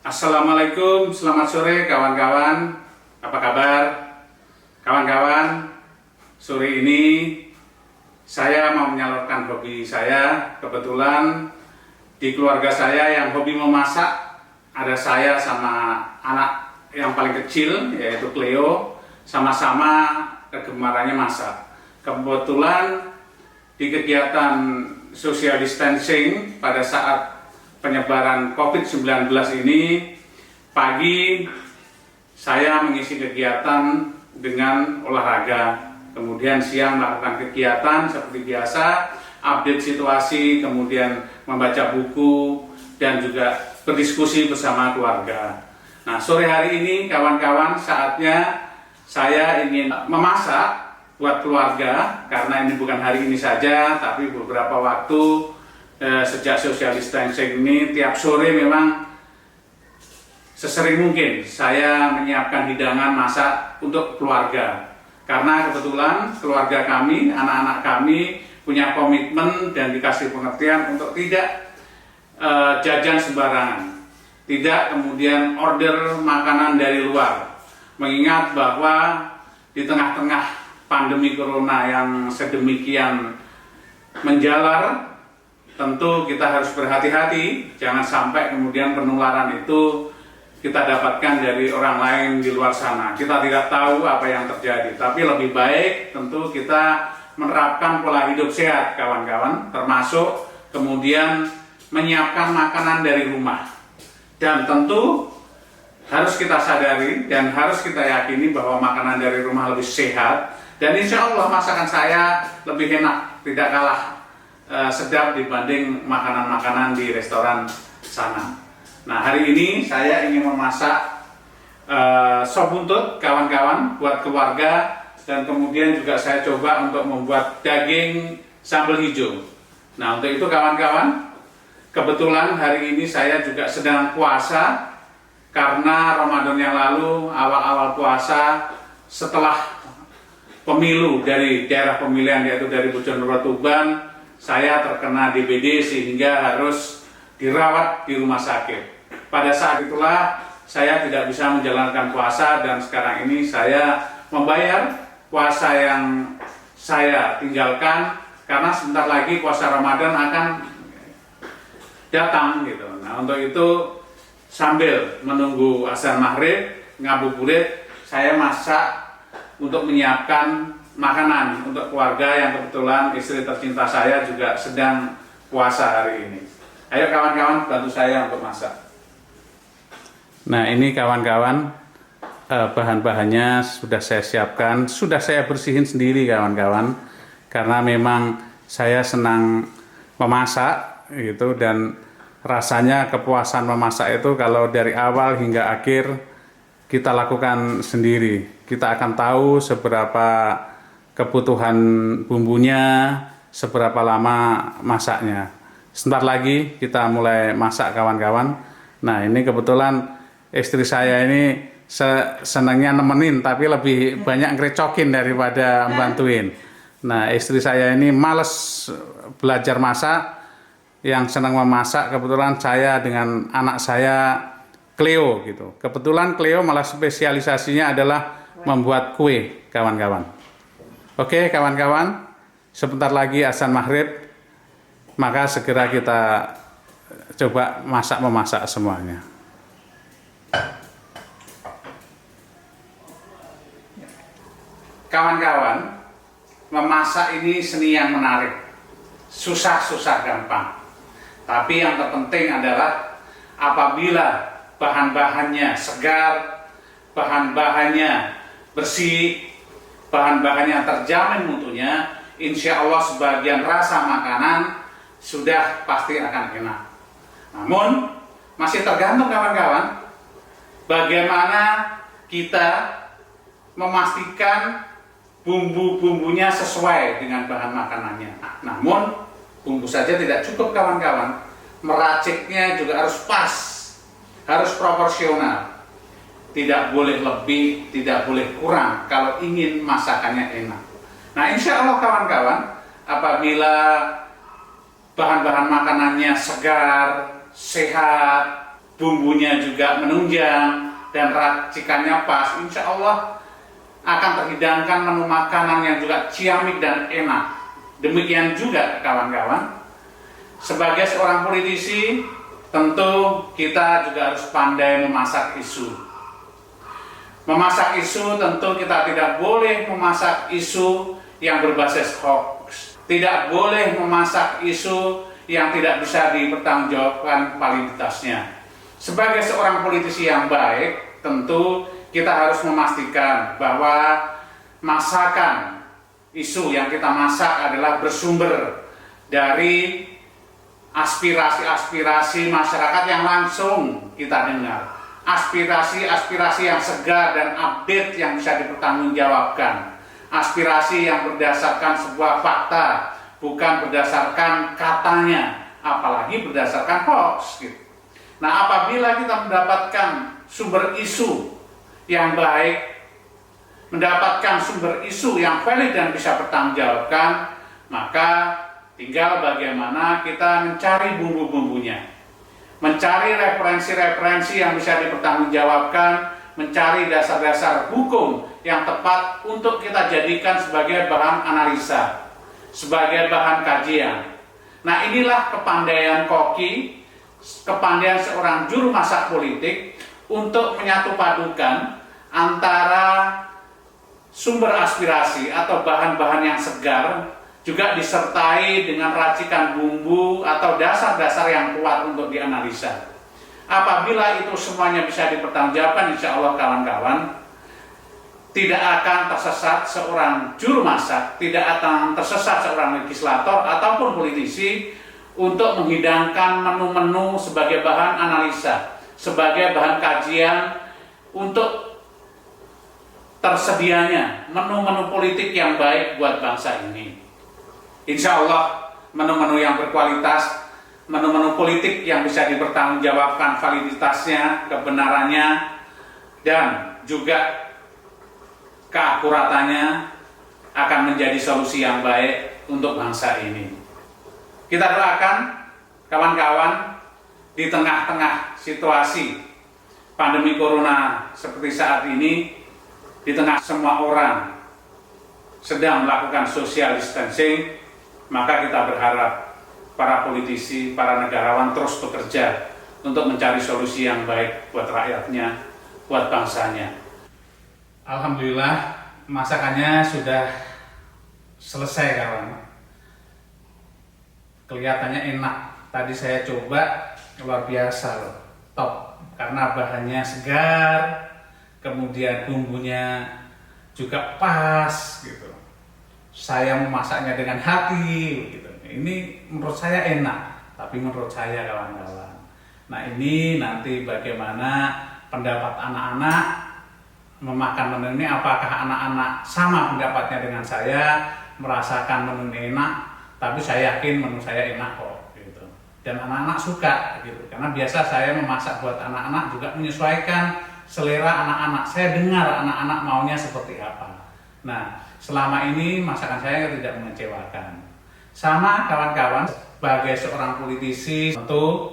Assalamualaikum, selamat sore kawan-kawan. Apa kabar? Kawan-kawan, sore ini saya mau menyalurkan hobi saya. Kebetulan di keluarga saya yang hobi memasak, ada saya sama anak yang paling kecil, yaitu Cleo, sama-sama kegemarannya masak. Kebetulan di kegiatan social distancing pada saat penyebaran COVID-19 ini, pagi saya mengisi kegiatan dengan olahraga, kemudian siang melakukan kegiatan seperti biasa, update situasi, kemudian membaca buku, dan juga berdiskusi bersama keluarga. Nah, sore hari ini kawan-kawan, saatnya saya ingin memasak buat keluarga, karena ini bukan hari ini saja, tapi beberapa waktu sejak social distancing ini tiap sore memang sesering mungkin saya menyiapkan hidangan masak untuk keluarga, karena kebetulan keluarga kami, anak-anak kami punya komitmen dan dikasih pengertian untuk tidak jajan sembarangan, tidak kemudian order makanan dari luar, mengingat bahwa di tengah-tengah pandemi corona yang sedemikian menjalar, tentu kita harus berhati-hati, jangan sampai kemudian penularan itu kita dapatkan dari orang lain di luar sana. Kita tidak tahu apa yang terjadi, tapi lebih baik tentu kita menerapkan pola hidup sehat kawan-kawan, termasuk kemudian menyiapkan makanan dari rumah. Dan tentu harus kita sadari dan harus kita yakini bahwa makanan dari rumah lebih sehat, dan insya Allah masakan saya lebih enak, tidak kalah sedap dibanding makanan-makanan di restoran sana. Nah, hari ini saya ingin memasak sop buntut kawan-kawan buat keluarga, dan kemudian juga saya coba untuk membuat daging sambal hijau. Nah, untuk itu kawan-kawan, kebetulan hari ini saya juga sedang puasa, karena Ramadan yang lalu awal-awal puasa setelah pemilu dari daerah pemilihan, yaitu dari Bojonegoro Tuban, saya terkena DBD sehingga harus dirawat di rumah sakit. Pada saat itulah saya tidak bisa menjalankan puasa, dan sekarang ini saya membayar puasa yang saya tinggalkan, karena sebentar lagi puasa Ramadan akan datang gitu. Nah, untuk itu sambil menunggu azan maghrib ngabuburit, saya masak untuk menyiapkan makanan untuk keluarga yang kebetulan istri tercinta saya juga sedang puasa hari ini. Ayo kawan-kawan, bantu saya untuk masak. Nah, ini kawan-kawan, bahan-bahannya sudah saya siapkan, sudah saya bersihin sendiri kawan-kawan, karena memang saya senang memasak gitu, dan rasanya kepuasan memasak itu kalau dari awal hingga akhir kita lakukan sendiri. Kita akan tahu seberapa kebutuhan bumbunya, seberapa lama masaknya. Sebentar lagi kita mulai masak kawan-kawan. Nah, ini kebetulan istri saya ini senangnya nemenin, tapi lebih banyak ngerecokin daripada bantuin. Nah, istri saya ini males belajar masak, yang senang memasak kebetulan saya dengan anak saya Cleo gitu. Kebetulan Cleo malah spesialisasinya adalah membuat kue kawan-kawan. Oke kawan-kawan, sebentar lagi azan maghrib, maka segera kita coba memasak semuanya. Kawan-kawan, memasak ini seni yang menarik, susah-susah gampang. Tapi yang terpenting adalah apabila bahan-bahannya segar, bahan-bahannya bersih, bahan-bahannya terjamin mutunya, insya Allah sebagian rasa makanan sudah pasti akan enak. Namun masih tergantung kawan-kawan, bagaimana kita memastikan bumbu-bumbunya sesuai dengan bahan makanannya. Namun bumbu saja tidak cukup kawan-kawan, meraciknya juga harus pas, harus proporsional. Tidak boleh lebih, tidak boleh kurang kalau ingin masakannya enak. Nah, insya Allah kawan-kawan, apabila bahan-bahan makanannya segar, sehat, bumbunya juga menunjang, dan racikannya pas, insya Allah akan terhidangkan menu makanan yang juga ciamik dan enak. Demikian juga kawan-kawan, sebagai seorang politisi tentu kita juga harus pandai memasak isu. Memasak isu tentu kita tidak boleh memasak isu yang berbasis hoax. Tidak boleh memasak isu yang tidak bisa dipertanggungjawabkan validitasnya. Sebagai seorang politisi yang baik, tentu kita harus memastikan bahwa masakan isu yang kita masak adalah bersumber dari aspirasi-aspirasi masyarakat yang langsung kita dengar. Aspirasi-aspirasi yang segar dan update yang bisa dipertanggungjawabkan. Aspirasi yang berdasarkan sebuah fakta, bukan berdasarkan katanya, apalagi berdasarkan hoax gitu. Nah, apabila kita mendapatkan sumber isu yang baik, mendapatkan sumber isu yang valid dan bisa bertanggungjawabkan, maka tinggal bagaimana kita mencari bumbu-bumbunya, mencari referensi-referensi yang bisa dipertanggungjawabkan, mencari dasar-dasar hukum yang tepat untuk kita jadikan sebagai bahan analisa, sebagai bahan kajian. Nah, inilah kepandaian koki, kepandaian seorang juru masak politik untuk menyatupadukan antara sumber aspirasi atau bahan-bahan yang segar, juga disertai dengan racikan bumbu atau dasar-dasar yang kuat untuk dianalisa. Apabila itu semuanya bisa dipertanggungjawabkan, insya Allah kawan-kawan, tidak akan tersesat seorang juru masak, tidak akan tersesat seorang legislator ataupun politisi untuk menghidangkan menu-menu sebagai bahan analisa, sebagai bahan kajian untuk tersedianya menu-menu politik yang baik buat bangsa ini. Insya Allah menu-menu yang berkualitas, menu-menu politik yang bisa dipertanggungjawabkan validitasnya, kebenarannya, dan juga keakuratannya akan menjadi solusi yang baik untuk bangsa ini. Kita doakan kawan-kawan, di tengah-tengah situasi pandemi corona seperti saat ini, di tengah semua orang sedang melakukan social distancing, maka kita berharap para politisi, para negarawan terus bekerja untuk mencari solusi yang baik buat rakyatnya, buat bangsanya. Alhamdulillah, masakannya sudah selesai kawan. Kelihatannya enak. Tadi saya coba, luar biasa loh, top. Karena bahannya segar, kemudian bumbunya juga pas gitu. Saya memasaknya dengan hati gitu. Ini menurut saya enak, tapi menurut saya kawan-kawan. Nah, ini nanti bagaimana pendapat anak-anak memakan menu ini, apakah anak-anak sama pendapatnya dengan saya, merasakan menu ini enak, tapi saya yakin menu saya enak kok gitu. Dan anak-anak suka gitu. Karena biasa saya memasak buat anak-anak juga menyesuaikan selera anak-anak. Saya dengar anak-anak maunya seperti apa. Nah, selama ini masakan saya tidak mengecewakan. Sama kawan-kawan, sebagai seorang politisi, tentu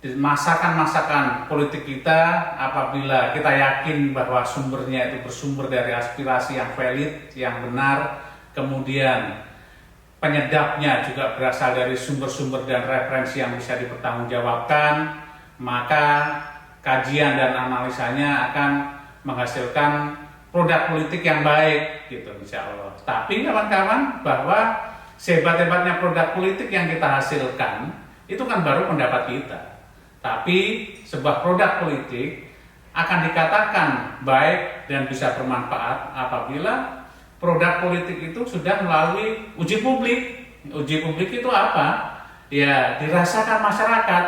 masakan-masakan politik kita, apabila kita yakin bahwa sumbernya itu bersumber dari aspirasi yang valid, yang benar, kemudian penyedapnya juga berasal dari sumber-sumber dan referensi yang bisa dipertanggungjawabkan, maka kajian dan analisanya akan menghasilkan produk politik yang baik gitu, insya Allah. Tapi kawan-kawan, bahwa sehebat-hebatnya produk politik yang kita hasilkan itu kan baru pendapat kita. Tapi sebuah produk politik akan dikatakan baik dan bisa bermanfaat apabila produk politik itu sudah melalui uji publik. Uji publik itu apa? Ya, dirasakan masyarakat.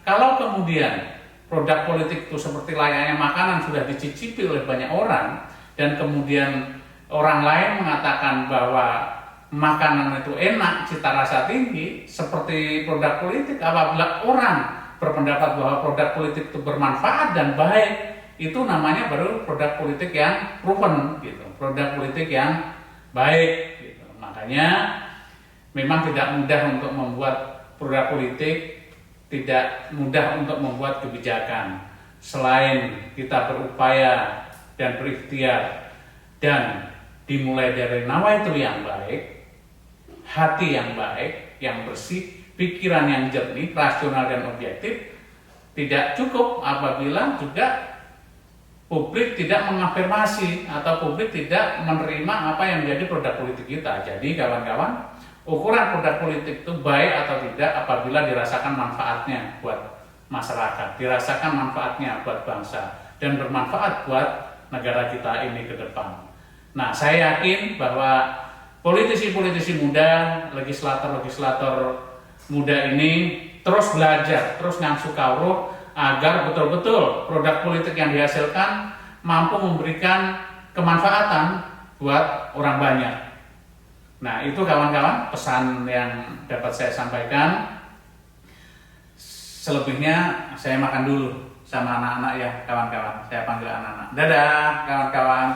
Kalau kemudian produk politik itu seperti layaknya makanan sudah dicicipi oleh banyak orang, dan kemudian orang lain mengatakan bahwa makanan itu enak, cita rasa tinggi, seperti produk politik. Apabila orang berpendapat bahwa produk politik itu bermanfaat dan baik, itu namanya baru produk politik yang proven gitu, produk politik yang baik gitu. Makanya memang tidak mudah untuk membuat produk politik tidak mudah untuk membuat kebijakan. Selain kita berupaya dan berikhtiar dan dimulai dari nawaitu yang baik, hati yang baik, yang bersih, pikiran yang jernih, rasional dan objektif, tidak cukup apabila juga publik tidak mengafirmasi atau publik tidak menerima apa yang menjadi produk politik kita. Jadi kawan-kawan, ukuran produk politik itu baik atau tidak apabila dirasakan manfaatnya buat masyarakat, dirasakan manfaatnya buat bangsa, dan bermanfaat buat negara kita ini ke depan. Nah, saya yakin bahwa politisi-politisi muda, legislator-legislator muda ini terus belajar, terus ngangsu kawruh agar betul-betul produk politik yang dihasilkan mampu memberikan kemanfaatan buat orang banyak. Nah, itu kawan-kawan pesan yang dapat saya sampaikan. Selebihnya saya makan dulu sama anak-anak ya kawan-kawan. Saya panggil anak-anak. Dadah kawan-kawan.